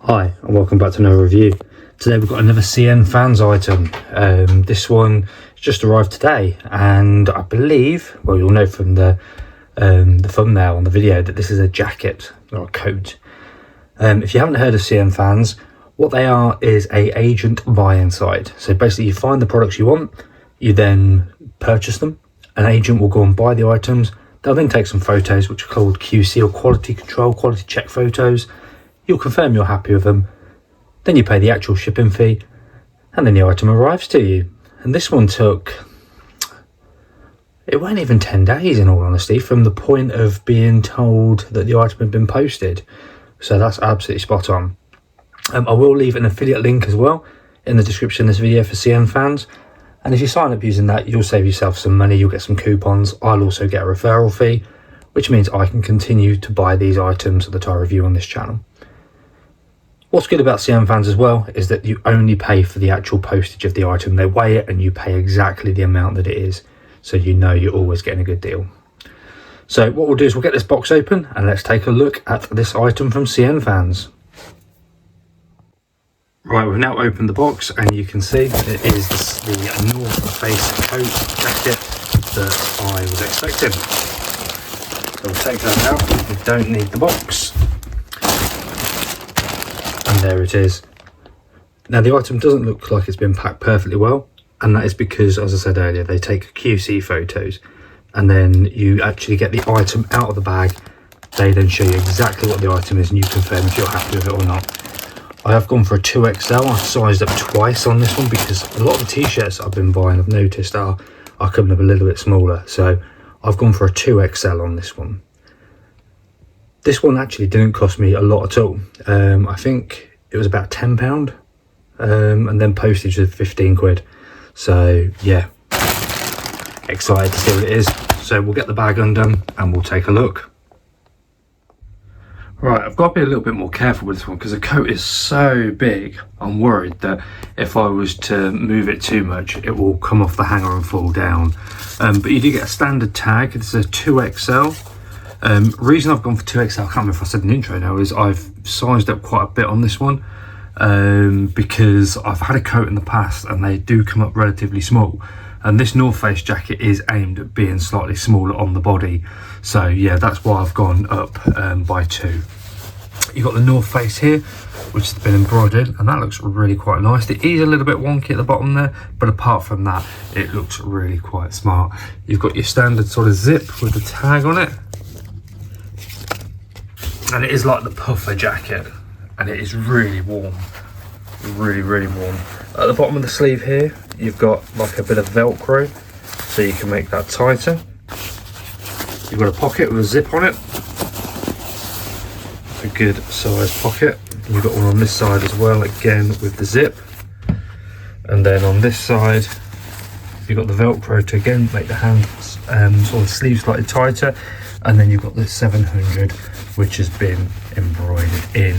Hi and welcome back to another review. Today we've got another CNFANS item. This one just arrived today, and I believe, well, you'll know from the thumbnail on the video that this is a jacket or a coat. If you haven't heard of CNFANS, what they are is a agent buy-in site. So basically you find the products you want, you then purchase them. An agent will go and buy the items. They'll then take some photos, which are called QC or quality control, quality check photos. You'll confirm you're happy with them, then you pay the actual shipping fee, and then the item arrives to you. And this one took, it weren't even 10 days in all honesty, from the point of being told that the item had been posted. So that's absolutely spot on. I will leave an affiliate link as well in the description of this video for CNFANS. And if you sign up using that, you'll save yourself some money, you'll get some coupons. I'll also get a referral fee, which means I can continue to buy these items that I review on this channel. What's good about CNFANS as well is that you only pay for the actual postage of the item. They weigh it and you pay exactly the amount that it is. So you know you're always getting a good deal. So what we'll do is we'll get this box open and let's take a look at this item from CNFANS. Right, we've now opened the box and you can see it is the North Face coat jacket that I was expecting. So we'll take that out. We don't need the box. And there it is. Now the item doesn't look like it's been packed perfectly well, and that is because, as I said earlier, they take QC photos and then you actually get the item out of the bag. They then show you exactly what the item is and you confirm if you're happy with it or not. I have gone for a 2XL. I've sized up twice on this one because a lot of the t-shirts I've been buying, I've noticed are coming up a little bit smaller. So I've gone for a 2XL on this one. This one actually didn't cost me a lot at all. I think it was about £10, and then postage was 15 quid. So yeah, excited to see what it is. So we'll get the bag undone and we'll take a look. Right, I've got to be a little bit more careful with this one because the coat is so big. I'm worried that if I was to move it too much, it will come off the hanger and fall down. But you do get a standard tag. It's a 2XL. Reason I've gone for 2XL, I can't remember if I said in the intro now, is I've sized up quite a bit on this one because I've had a coat in the past and they do come up relatively small, and this North Face jacket is aimed at being slightly smaller on the body. So yeah, that's why I've gone up by 2. You've got the North Face here, which has been embroidered, and that looks really quite nice. The E is a little bit wonky at the bottom there, but apart from that, it looks really quite smart. You've got your standard sort of zip with the tag on it. And it is like the puffer jacket, and it is really warm, really warm. At the bottom of the sleeve here, you've got like a bit of Velcro, so you can make that tighter. You've got a pocket with a zip on it, a good sized pocket. You've got one on this side as well, again with the zip. And then on this side, you've got the Velcro to again make the hands sort of sleeve slightly tighter. And then you've got the 700, which has been embroidered in.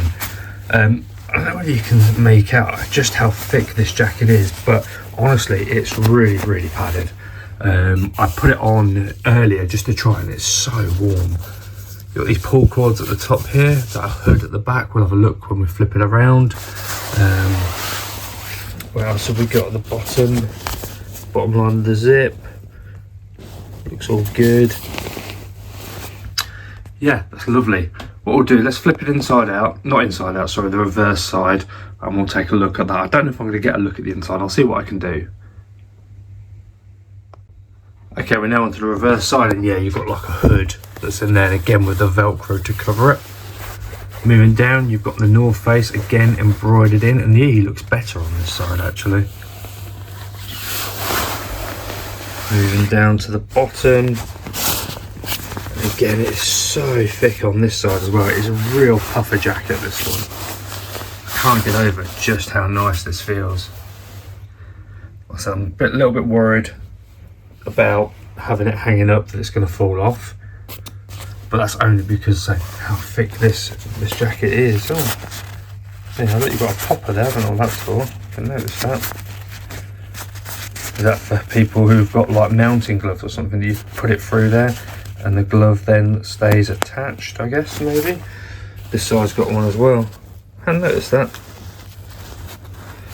I don't know whether you can make out just how thick this jacket is, but honestly, it's really padded. I put it on earlier just to try, and it's so warm. You've got these pull cords at the top here, that hood at the back. We'll have a look when we flip it around. What else have we got at the bottom line of the zip? Looks all good. Yeah, that's lovely. What we'll do, let's flip it inside out, not inside out, sorry, the reverse side, and we'll take a look at that. I don't know if I'm going to get a look at the inside. I'll see what I can do. Okay, we're now onto the reverse side, and yeah, you've got like a hood that's in there, again with the Velcro to cover it. Moving down, you've got the North Face, again embroidered in, and the E looks better on this side actually. Moving down to the bottom. Again, it's so thick on this side as well. It is a real puffer jacket, this one. I can't get over just how nice this feels. So I'm a little bit worried about having it hanging up that it's going to fall off. But that's only because of how thick this jacket is. Oh, yeah, look, you've got a popper there. I don't know what that's for. I can notice that. Is that for people who've got like mounting gloves or something? You put it through there and the glove then stays attached, I guess, maybe. This side's got one as well. I hadn't noticed that.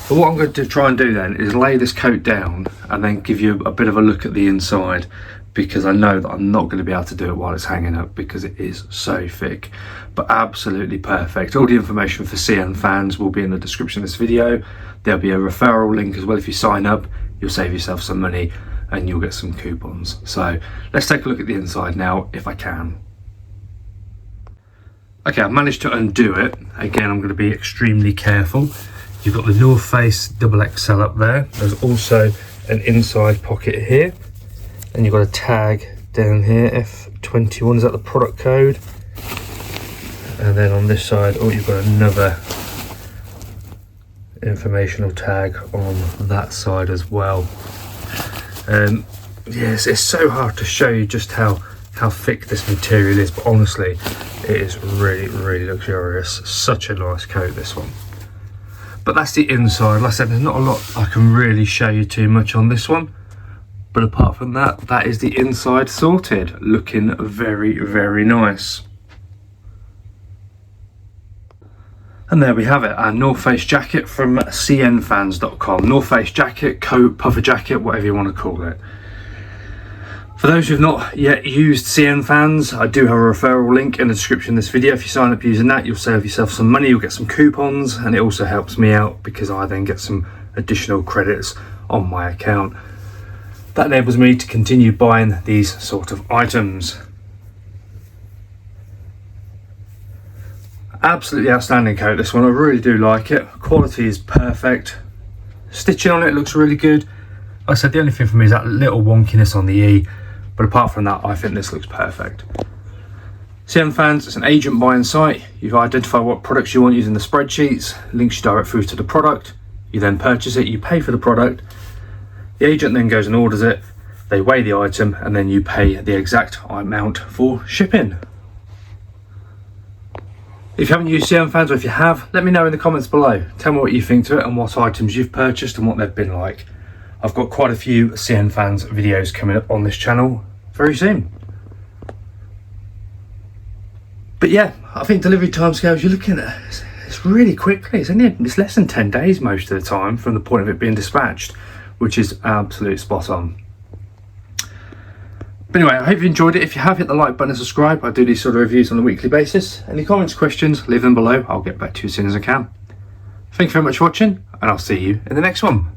But what I'm going to try and do then is lay this coat down and then give you a bit of a look at the inside, because I know that I'm not going to be able to do it while it's hanging up because it is so thick. But absolutely perfect. All the information for CNFANS will be in the description of this video. There'll be a referral link as well. If you sign up, you'll save yourself some money and you'll get some coupons. So let's take a look at the inside now, if I can. Okay, I've managed to undo it. Again, I'm going to be extremely careful. You've got the North Face XXL up there. There's also an inside pocket here. And you've got a tag down here, F21, is that the product code? And then on this side, oh, you've got another informational tag on that side as well. Yes, it's so hard to show you just how thick this material is, but honestly, it is really, really luxurious. Such a nice coat, this one. But that's the inside. Like I said, there's not a lot I can really show you too much on this one. But apart from that, that is the inside sorted. Looking very, very nice. And there we have it, our North Face jacket from CNFANS.com. North Face jacket, coat, puffer jacket, whatever you want to call it. For those who've not yet used CNFANS, I do have a referral link in the description of this video. If you sign up using that, you'll save yourself some money, you'll get some coupons, and it also helps me out because I then get some additional credits on my account. That enables me to continue buying these sort of items. Absolutely outstanding coat, this one. I really do like it. Quality is perfect. Stitching on it looks really good. Like I said, the only thing for me is that little wonkiness on the E. But apart from that, I think this looks perfect. CNFANS is an agent buying site. You identify what products you want using the spreadsheets, links you direct through to the product. You then purchase it, you pay for the product. The agent then goes and orders it. They weigh the item and then you pay the exact amount for shipping. If you haven't used CNFANS, or if you have, let me know in the comments below. Tell me what you think to it and what items you've purchased and what they've been like. I've got quite a few CNFANS videos coming up on this channel very soon. But yeah, I think delivery timescales you're looking at, it's really quickly. It's less than 10 days most of the time from the point of it being dispatched, which is absolute spot on. But anyway, I hope you enjoyed it. If you have, hit the like button and subscribe. I do these sort of reviews on a weekly basis. Any comments, questions, leave them below. I'll get back to you as soon as I can. Thank you very much for watching, and I'll see you in the next one.